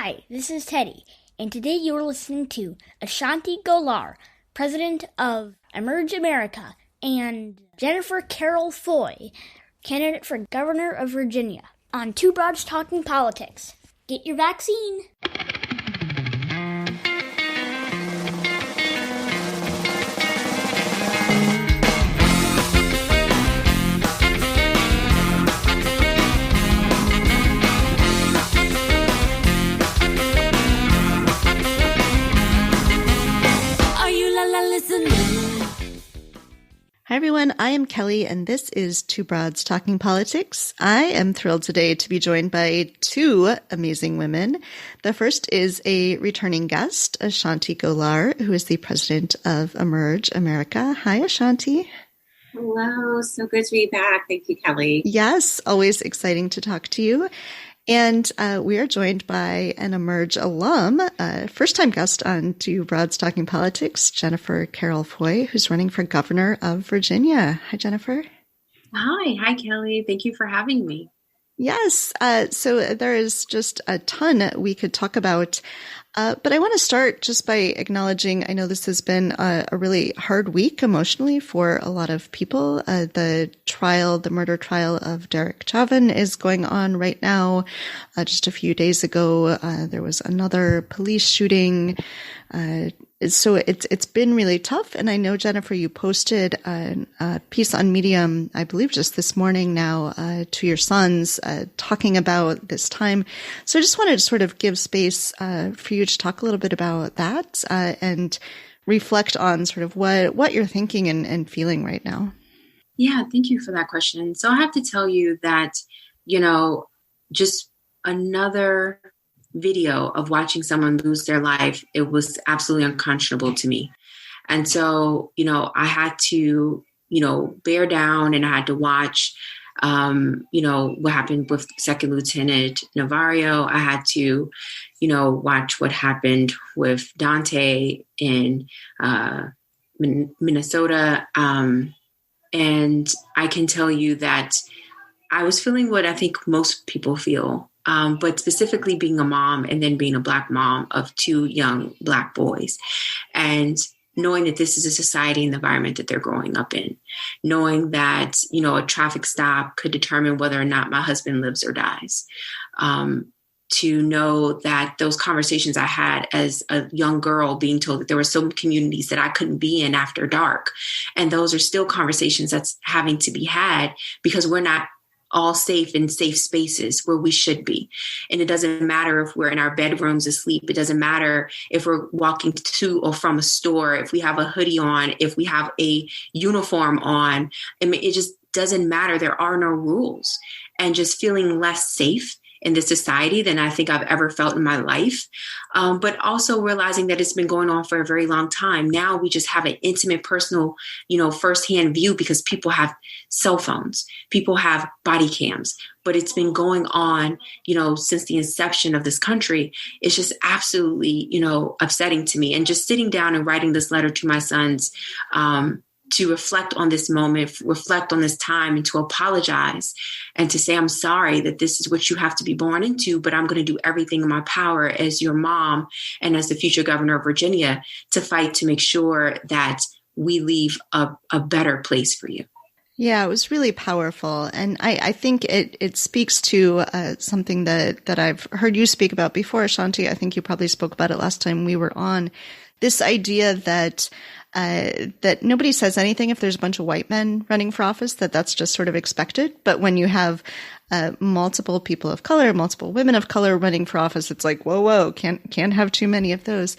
Hi, this is Teddy, and today you are listening to A'shanti Gholar, President of Emerge America, and Jennifer Carroll Foy, candidate for Governor of Virginia, on Two Broads Talking Politics. Get your vaccine! Hi, everyone. I am Kelly, and this is Two Broads Talking Politics. I am thrilled today to be joined by two amazing women. The first is a returning guest, A'shanti Gholar, who is the president of Emerge America. Hi, A'shanti. Hello. So good to be back. Thank you, Kelly. Yes, always exciting to talk to you. And we are joined by an Emerge alum, first-time guest on Two Broads Talking Politics, Jennifer Carroll Foy, who's running for governor of Virginia. Hi, Jennifer. Hi, Kelly. Thank you for having me. Yes. So there is just a ton we could talk about. But I want to start just by acknowledging, I know this has been a really hard week emotionally for a lot of people. The murder trial of Derek Chauvin is going on right now. Just a few days ago, there was another police shooting. So it's been really tough. And I know, Jennifer, you posted a piece on Medium, I believe just this morning now, to your sons, talking about this time. So I just wanted to sort of give space for you to talk a little bit about that and reflect on sort of what you're thinking and feeling right now. Yeah, thank you for that question. So I have to tell you that, just another video of watching someone lose their life, it was absolutely unconscionable to me. And so, I had to, bear down, and I had to watch, what happened with Second Lieutenant Navarro. I had to, watch what happened with Dante in Minnesota. And I can tell you that I was feeling what I think most people feel. But specifically being a mom and then being a Black mom of two young Black boys, and knowing that this is a society and the environment that they're growing up in, knowing that, a traffic stop could determine whether or not my husband lives or dies, to know that those conversations I had as a young girl being told that there were some communities that I couldn't be in after dark. And those are still conversations that's having to be had because we're not all safe in safe spaces where we should be. And it doesn't matter if we're in our bedrooms asleep. It doesn't matter if we're walking to or from a store, if we have a hoodie on, if we have a uniform on. I mean, it just doesn't matter. There are no rules. And just feeling less safe in this society than I think I've ever felt in my life. But also realizing that it's been going on for a very long time. Now we just have an intimate, personal, firsthand view because people have cell phones, people have body cams, but it's been going on, since the inception of this country. It's just absolutely, upsetting to me. And just sitting down and writing this letter to my sons, to reflect on this moment, reflect on this time, and to apologize and to say, I'm sorry that this is what you have to be born into, but I'm going to do everything in my power as your mom and as the future governor of Virginia to fight to make sure that we leave a better place for you. Yeah, it was really powerful. And I think it speaks to something that I've heard you speak about before, A'shanti. I think you probably spoke about it last time we were on. This idea that nobody says anything if there's a bunch of white men running for office, that's just sort of expected. But when you have multiple people of color, multiple women of color running for office, it's like, whoa, can't have too many of those.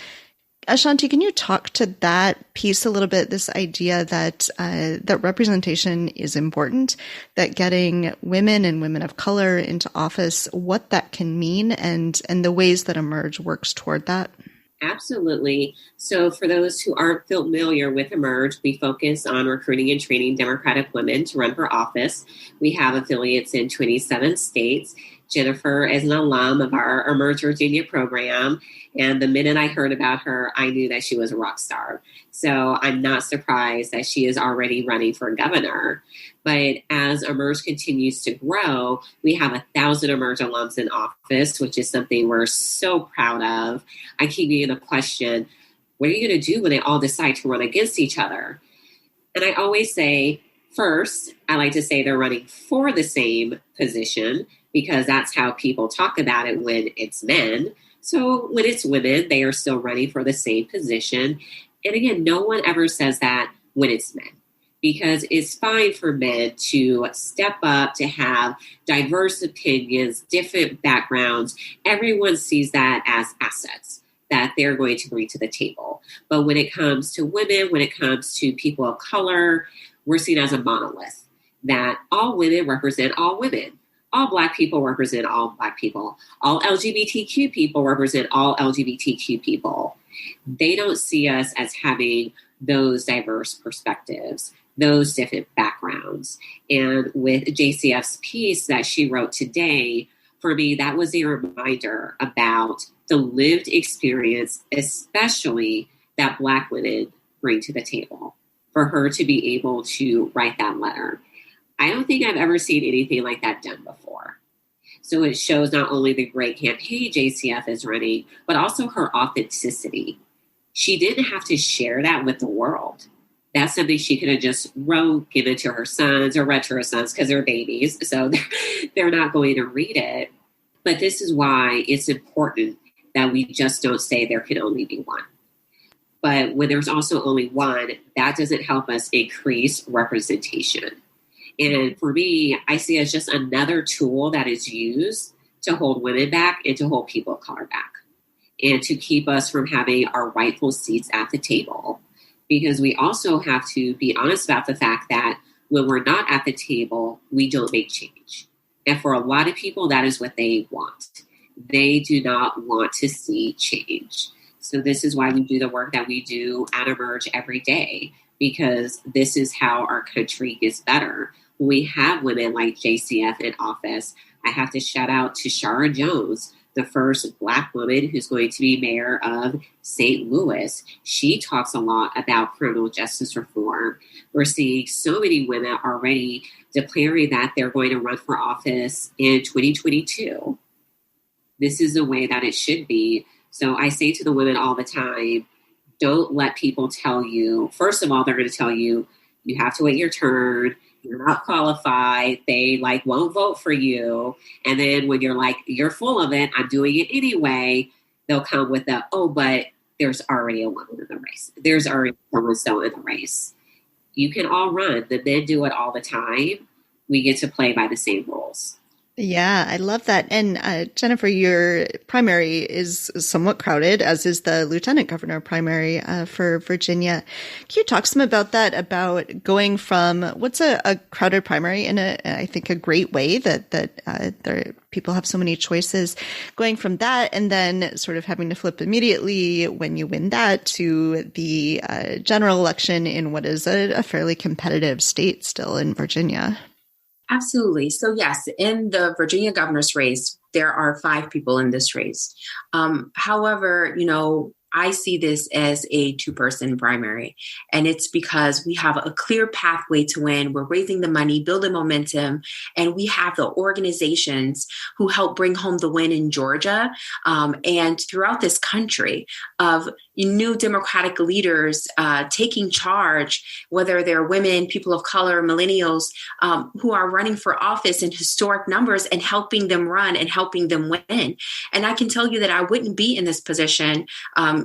A'shanti, can you talk to that piece a little bit, this idea that that representation is important, that getting women and women of color into office, what that can mean, and the ways that Emerge works toward that? Absolutely. So for those who aren't familiar with Emerge, we focus on recruiting and training Democratic women to run for office. We have affiliates in 27 states. Jennifer is an alum of our Emerge Virginia program. And the minute I heard about her, I knew that she was a rock star. So I'm not surprised that she is already running for governor. But as Emerge continues to grow, we have 1,000 Emerge alums in office, which is something we're so proud of. I keep getting the question, what are you going to do when they all decide to run against each other? And I always say, first, I like to say they're running for the same position because that's how people talk about it when it's men. So when it's women, they are still running for the same position. And again, no one ever says that when it's men, because it's fine for men to step up, to have diverse opinions, different backgrounds. Everyone sees that as assets that they're going to bring to the table. But when it comes to women, when it comes to people of color, we're seen as a monolith, that all women represent all women. All Black people represent all Black people. All LGBTQ people represent all LGBTQ people. They don't see us as having those diverse perspectives, those different backgrounds. And with JCF's piece that she wrote today, for me, that was a reminder about the lived experience, especially that Black women bring to the table, for her to be able to write that letter. I don't think I've ever seen anything like that done before. So it shows not only the great campaign JCF is running, but also her authenticity. She didn't have to share that with the world. That's something she could have just wrote, given to her sons or read to her sons because they're babies. So they're not going to read it. But this is why it's important that we just don't say there can only be one. But when there's also only one, that doesn't help us increase representation. And for me, I see it as just another tool that is used to hold women back and to hold people of color back and to keep us from having our rightful seats at the table. Because we also have to be honest about the fact that when we're not at the table, we don't make change. And for a lot of people, that is what they want. They do not want to see change. So this is why we do the work that we do at Emerge every day, because this is how our country gets better. When we have women like JCF in office, I have to shout out to Shara Jones, the first Black woman who's going to be mayor of St. Louis. She talks a lot about criminal justice reform. We're seeing so many women already declaring that they're going to run for office in 2022. This is the way that it should be. So I say to the women all the time, don't let people tell you, first of all, they're going to tell you, you have to wait your turn. You're not qualified. They won't vote for you. And then when you're like, you're full of it, I'm doing it anyway, they'll come with the, oh, but there's already a woman in the race. There's already someone still in the race. You can all run. The men do it all the time. We get to play by the same rules. Yeah, I love that. And Jennifer, your primary is somewhat crowded, as is the lieutenant governor primary for Virginia. Can you talk some about that, about going from what's a crowded primary in I think a great way that people have so many choices, going from that and then sort of having to flip immediately when you win that to the general election in what is a fairly competitive state still in Virginia? Absolutely. So yes, in the Virginia governor's race, there are 5 people in this race. However, I see this as a 2-person primary, and it's because we have a clear pathway to win. We're raising the money, building momentum, and we have the organizations who help bring home the win in Georgia and throughout this country of new Democratic leaders taking charge, whether they're women, people of color, millennials, who are running for office in historic numbers and helping them run and helping them win. And I can tell you that I wouldn't be in this position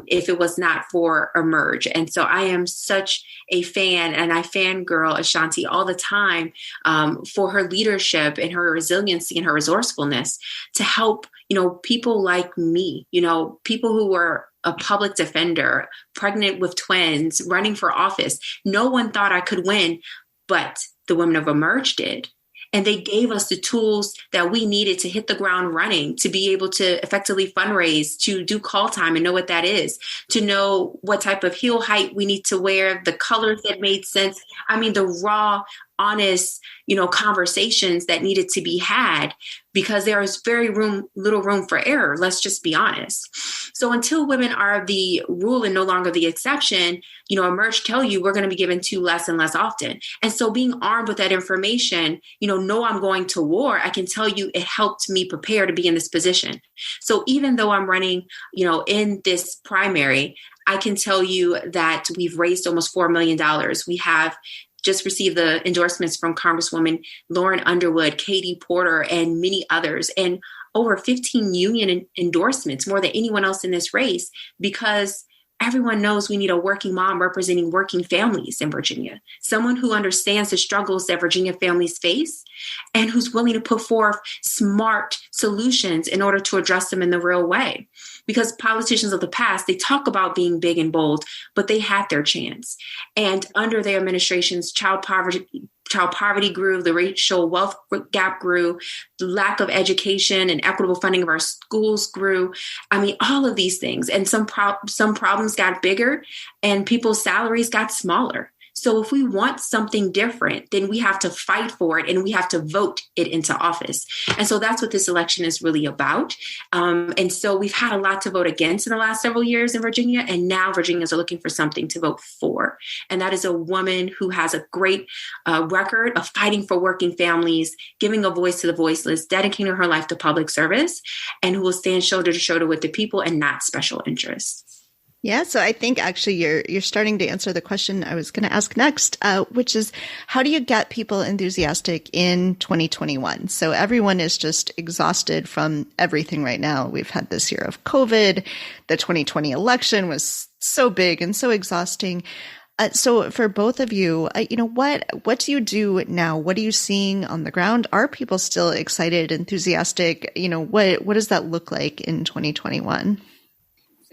if it was not for Emerge. And so I am such a fan, and I fangirl A'shanti all the time for her leadership and her resiliency and her resourcefulness to help, people like me, people who were a public defender, pregnant with twins, running for office. No one thought I could win, but the women of Emerge did. And they gave us the tools that we needed to hit the ground running, to be able to effectively fundraise, to do call time and know what that is, to know what type of heel height we need to wear, the colors that made sense. I mean, the raw honest, conversations that needed to be had, because there is very little room for error. Let's just be honest. So until women are the rule and no longer the exception, Emerge tell you we're going to be given to less and less often. And so being armed with that information, know I'm going to war, I can tell you it helped me prepare to be in this position. So even though I'm running, in this primary, I can tell you that we've raised almost $4 million. We have just received the endorsements from Congresswoman Lauren Underwood, Katie Porter, and many others, and over 15 union endorsements, more than anyone else in this race, because everyone knows we need a working mom representing working families in Virginia, someone who understands the struggles that Virginia families face and who's willing to put forth smart solutions in order to address them in the real way. Because politicians of the past, they talk about being big and bold, but they had their chance. And under their administrations, child poverty grew, the racial wealth gap grew, the lack of education and equitable funding of our schools grew. I mean, all of these things. And some problems got bigger and people's salaries got smaller. So if we want something different, then we have to fight for it and we have to vote it into office. And so that's what this election is really about. And so we've had a lot to vote against in the last several years in Virginia. And now Virginians are looking for something to vote for. And that is a woman who has a great record of fighting for working families, giving a voice to the voiceless, dedicating her life to public service, and who will stand shoulder to shoulder with the people and not special interests. Yeah, so I think actually you're starting to answer the question I was going to ask next, which is how do you get people enthusiastic in 2021? So everyone is just exhausted from everything right now. We've had this year of COVID. The 2020 election was so big and so exhausting. So for both of you, what do you do now? What are you seeing on the ground? Are people still excited, enthusiastic? What does that look like in 2021?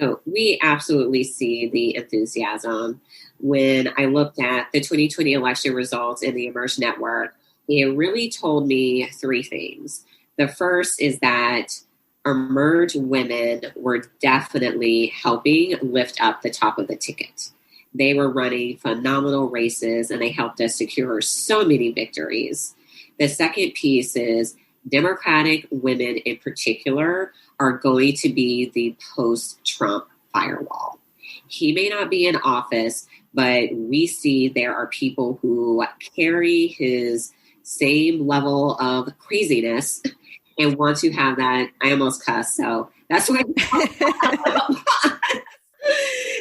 So we absolutely see the enthusiasm. When I looked at the 2020 election results in the Emerge Network, it really told me three things. The first is that Emerge women were definitely helping lift up the top of the ticket. They were running phenomenal races and they helped us secure so many victories. The second piece is Democratic women in particular are going to be the post-Trump firewall. He may not be in office, but we see there are people who carry his same level of craziness and want to have that. I almost cuss, so that's why.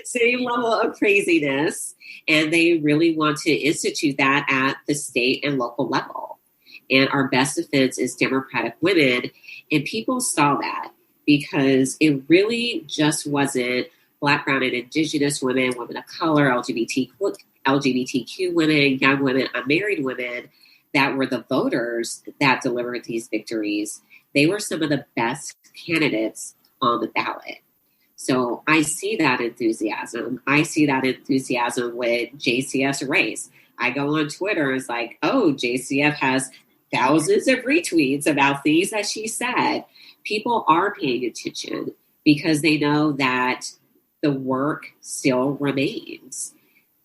Same level of craziness. And they really want to institute that at the state and local level. And our best defense is Democratic women. And people saw that because it really just wasn't Black, brown, and Indigenous women, women of color, LGBTQ women, young women, unmarried women that were the voters that delivered these victories. They were some of the best candidates on the ballot. So I see that enthusiasm. I see that enthusiasm with JCF's race. I go on Twitter and it's like, oh, JCF has thousands of retweets about things that she said. People are paying attention because they know that the work still remains.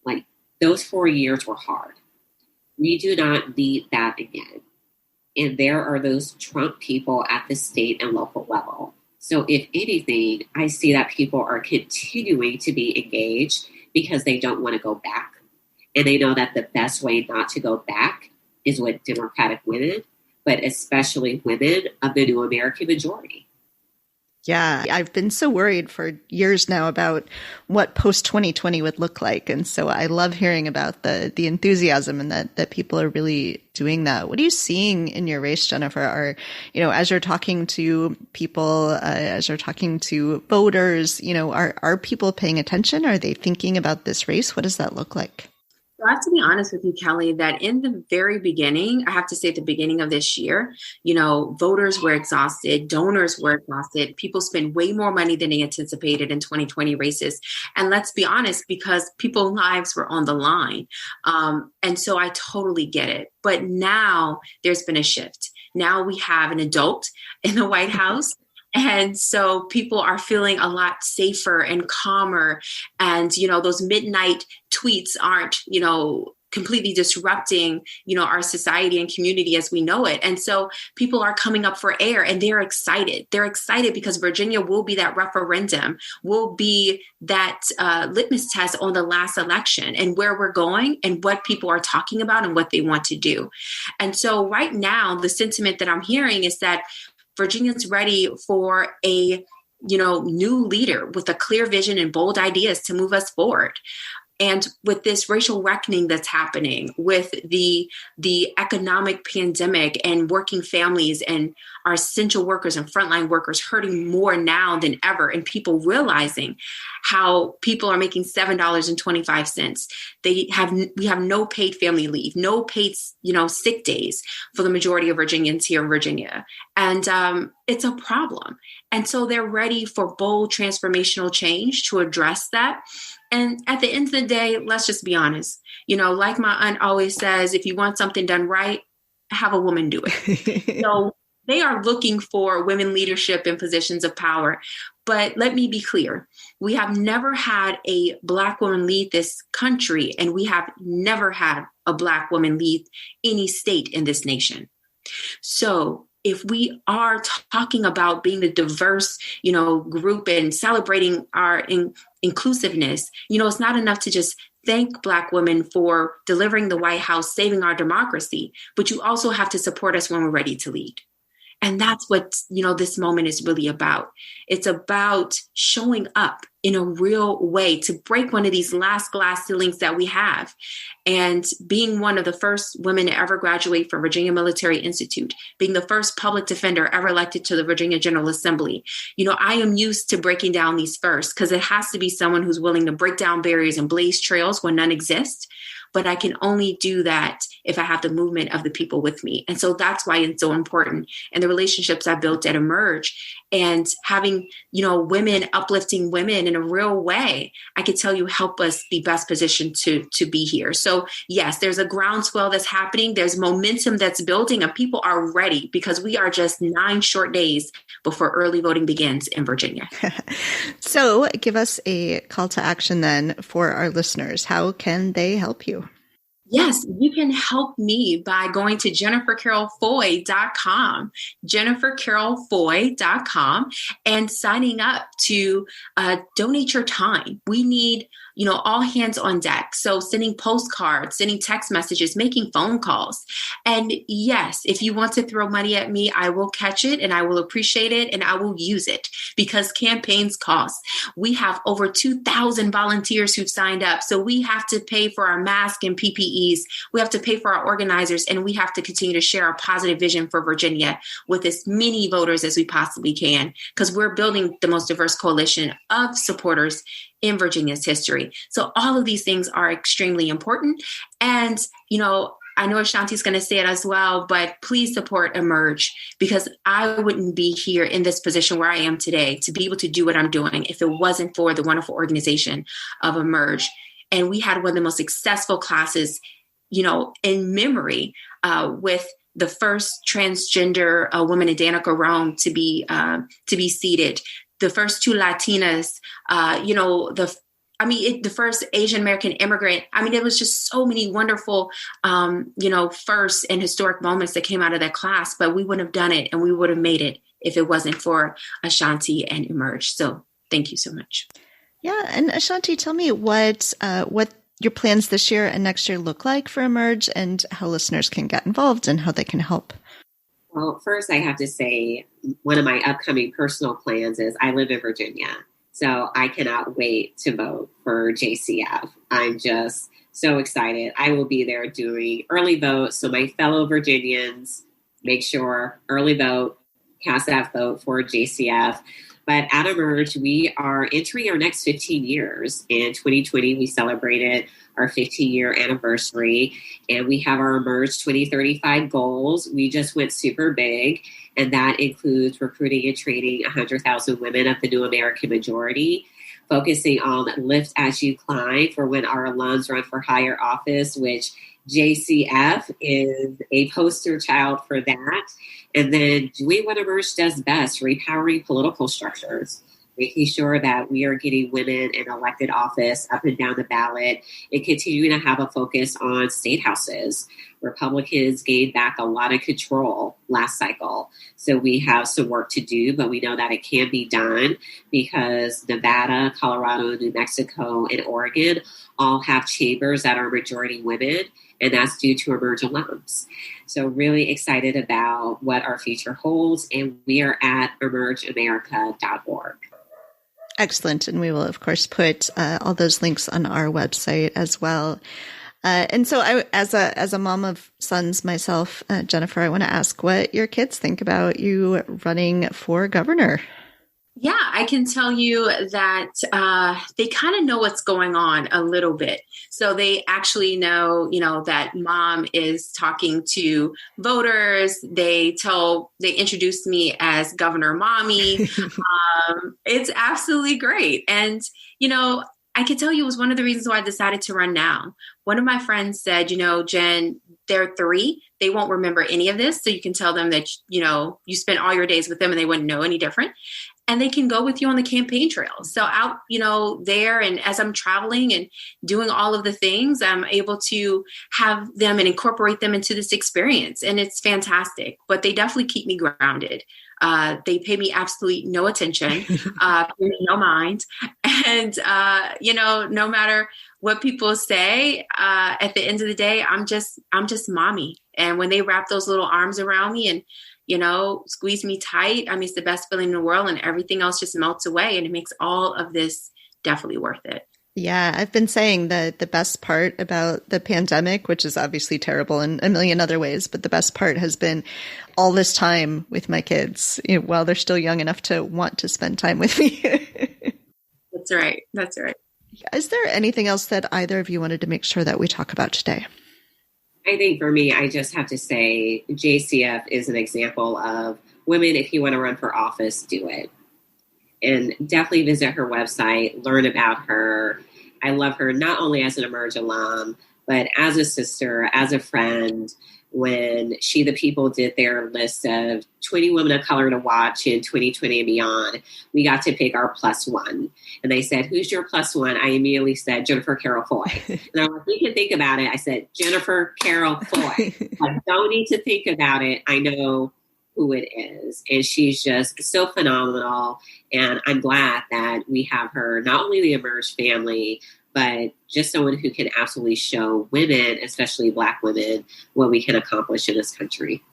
Like those 4 years were hard. We do not need that again. And there are those Trump people at the state and local level. So if anything, I see that people are continuing to be engaged because they don't want to go back. And they know that the best way not to go back is with Democratic women, but especially women of the new American majority. Yeah, I've been so worried for years now about what post-2020 would look like. And so I love hearing about the enthusiasm and that people are really doing that. What are you seeing in your race, Jennifer? As you're talking to people, as you're talking to voters, are people paying attention? Are they thinking about this race? What does that look like? So I have to be honest with you, Kelly, that in the very beginning, I have to say at the beginning of this year, voters were exhausted, donors were exhausted. People spent way more money than they anticipated in 2020 races. And let's be honest, because people's lives were on the line. And so I totally get it. But now there's been a shift. Now we have an adult in the White House. And so people are feeling a lot safer and calmer. And, those midnight tweets aren't, completely disrupting, our society and community as we know it. And so people are coming up for air and they're excited. They're excited because Virginia will be that referendum, will be that litmus test on the last election and where we're going and what people are talking about and what they want to do. And so right now, the sentiment that I'm hearing is that Virginia's ready for a new leader with a clear vision and bold ideas to move us forward. And with this racial reckoning that's happening, with the economic pandemic and working families and our essential workers and frontline workers hurting more now than ever, and people realizing how people are making $7.25. We have no paid family leave, no paid sick days for the majority of Virginians here in Virginia, and it's a problem. And so they're ready for bold transformational change to address that. And at the end of the day, let's just be honest. Like my aunt always says, if you want something done right, have a woman do it. So they are looking for women leadership in positions of power. But let me be clear. We have never had a Black woman lead this country, and we have never had a Black woman lead any state in this nation. So if we are talking about being the diverse, group and celebrating our inclusiveness, it's not enough to just thank Black women for delivering the White House, saving our democracy, but you also have to support us when we're ready to lead. And that's what, this moment is really about. It's about showing up in a real way to break one of these last glass ceilings that we have. And being one of the first women to ever graduate from Virginia Military Institute, being the first public defender ever elected to the Virginia General Assembly. I am used to breaking down these first because it has to be someone who's willing to break down barriers and blaze trails when none exist. But I can only do that if I have the movement of the people with me. And so that's why it's so important. And the relationships I built at Emerge and having, women uplifting women in a real way, I could tell you help us be best positioned to be here. So yes, there's a groundswell that's happening. There's momentum that's building and people are ready because we are just 9 short days before early voting begins in Virginia. So give us a call to action then for our listeners. How can they help you? Yes, you can help me by going to jennifercarrollfoy.com, jennifercarrollfoy.com, and signing up to donate your time. We need, all hands on deck. So sending postcards, sending text messages, making phone calls. And yes, if you want to throw money at me, I will catch it and I will appreciate it and I will use it because campaigns cost. We have over 2,000 volunteers who've signed up. So we have to pay for our masks and PPEs. We have to pay for our organizers and we have to continue to share our positive vision for Virginia with as many voters as we possibly can because we're building the most diverse coalition of supporters in Virginia's history. So all of these things are extremely important. And, I know A'shanti's going to say it as well, but please support Emerge because I wouldn't be here in this position where I am today to be able to do what I'm doing if it wasn't for the wonderful organization of Emerge. And we had one of the most successful classes, in memory with the first transgender woman in Danica Rome to be seated. The first 2 Latinas, the first Asian American immigrant. It was just so many wonderful, first and historic moments that came out of that class, but we wouldn't have done it and we would have made it if it wasn't for A'shanti and Emerge. So thank you so much. Yeah. And A'shanti, tell me what your plans this year and next year look like for Emerge and how listeners can get involved and how they can help. Well, first, I have to say one of my upcoming personal plans is I live in Virginia, so I cannot wait to vote for JCF. I'm just so excited. I will be there doing early vote, so my fellow Virginians, make sure early vote, cast that vote for JCF. But at Emerge, we are entering our next 15 years. In 2020, we celebrated our 15-year anniversary, and we have our Emerge 2035 goals. We just went super big, and that includes recruiting and training 100,000 women of the new American majority, focusing on Lift as You Climb for when our alums run for higher office, which JCF is a poster child for that. And then doing what Emerge does best, repowering political structures. making sure that we are getting women in elected office up and down the ballot, and continuing to have a focus on state houses. Republicans gained back a lot of control last cycle. So we have some work to do, but we know that it can be done because Nevada, Colorado, New Mexico, and Oregon all have chambers that are majority women, and that's due to Emerge alums. So really excited about what our future holds, and we are at emergeamerica.org. Excellent. And we will, of course, put all those links on our website as well. And so I, as a mom of sons myself, Jennifer, I want to ask what your kids think about you running for governor. Yeah, I can tell you that they kind of know what's going on a little bit. So they actually know, that mom is talking to voters. They introduced me as Governor Mommy. It's absolutely great. And, I can tell you it was one of the reasons why I decided to run now. One of my friends said, Jen, they're 3. They won't remember any of this. So you can tell them that, you spent all your days with them and they wouldn't know any different. And they can go with you on the campaign trail. So out, there, and as I'm traveling and doing all of the things, I'm able to have them and incorporate them into this experience. And it's fantastic, but they definitely keep me grounded. They pay me absolutely no attention, no mind. And, no matter what people say, at the end of the day, I'm just mommy. And when they wrap those little arms around me and, squeeze me tight, it's the best feeling in the world, and everything else just melts away, and it makes all of this definitely worth it. Yeah, I've been saying that the best part about the pandemic, which is obviously terrible in a million other ways, but the best part has been all this time with my kids, while they're still young enough to want to spend time with me. That's right. That's right. Is there anything else that either of you wanted to make sure that we talk about today? I think for me, I just have to say JCF is an example of women, if you want to run for office, do it. And definitely visit her website, learn about her. I love her not only as an Emerge alum, but as a sister, as a friend. When She the People did their list of 20 women of color to watch in 2020 and beyond, we got to pick our +1. And they said, who's your +1? I immediately said, Jennifer Carroll Foy. And I'm like, you can think about it. I said, Jennifer Carroll Foy. I don't need to think about it. I know who it is. And she's just so phenomenal. And I'm glad that we have her, not only the Emerge family, but just someone who can absolutely show women, especially Black women, what we can accomplish in this country.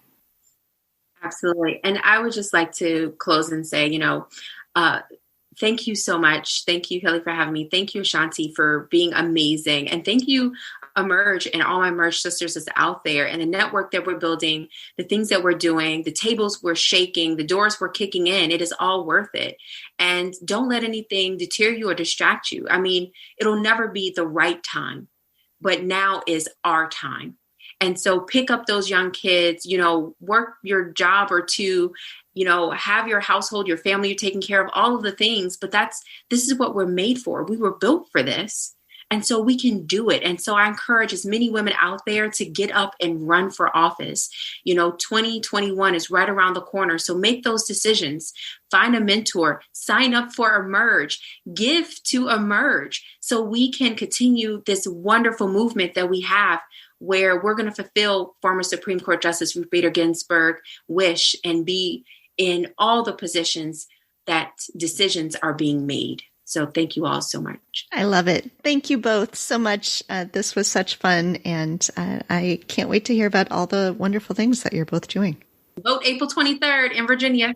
Absolutely. And I would just like to close and say, thank you so much. Thank you, Kelly, for having me. Thank you, A'shanti, for being amazing. And thank you, Emerge, and all my Emerge sisters that's out there, and the network that we're building, the things that we're doing, the tables we're shaking, the doors we're kicking in. It is all worth it. And don't let anything deter you or distract you. It'll never be the right time, but now is our time. And so pick up those young kids, work your job or two, have your household, your family, you're taking care of, all of the things. But this is what we're made for. We were built for this. And so we can do it. And so I encourage as many women out there to get up and run for office. 2021 is right around the corner. So make those decisions. Find a mentor. Sign up for Emerge. Give to Emerge so we can continue this wonderful movement that we have, where we're going to fulfill former Supreme Court Justice Ruth Bader Ginsburg wish and be in all the positions that decisions are being made. So thank you all so much. I love it. Thank you both so much. This was such fun, and I can't wait to hear about all the wonderful things that you're both doing. Vote April 23rd in Virginia.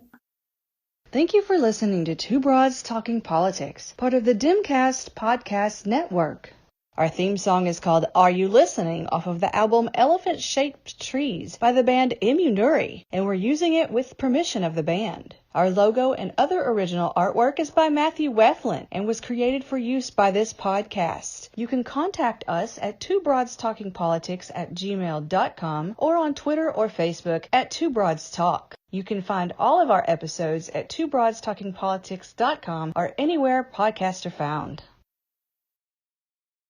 Thank you for listening to Two Broads Talking Politics, part of the Dimcast Podcast Network. Our theme song is called Are You Listening? Off of the album Elephant Shaped Trees by the band Immunuri, and we're using it with permission of the band. Our logo and other original artwork is by Matthew Weflin and was created for use by this podcast. You can contact us at twobroadstalkingpolitics@gmail.com or on Twitter or Facebook at Two Broads Talk. You can find all of our episodes at twobroadstalkingpolitics.com or anywhere podcasts are found.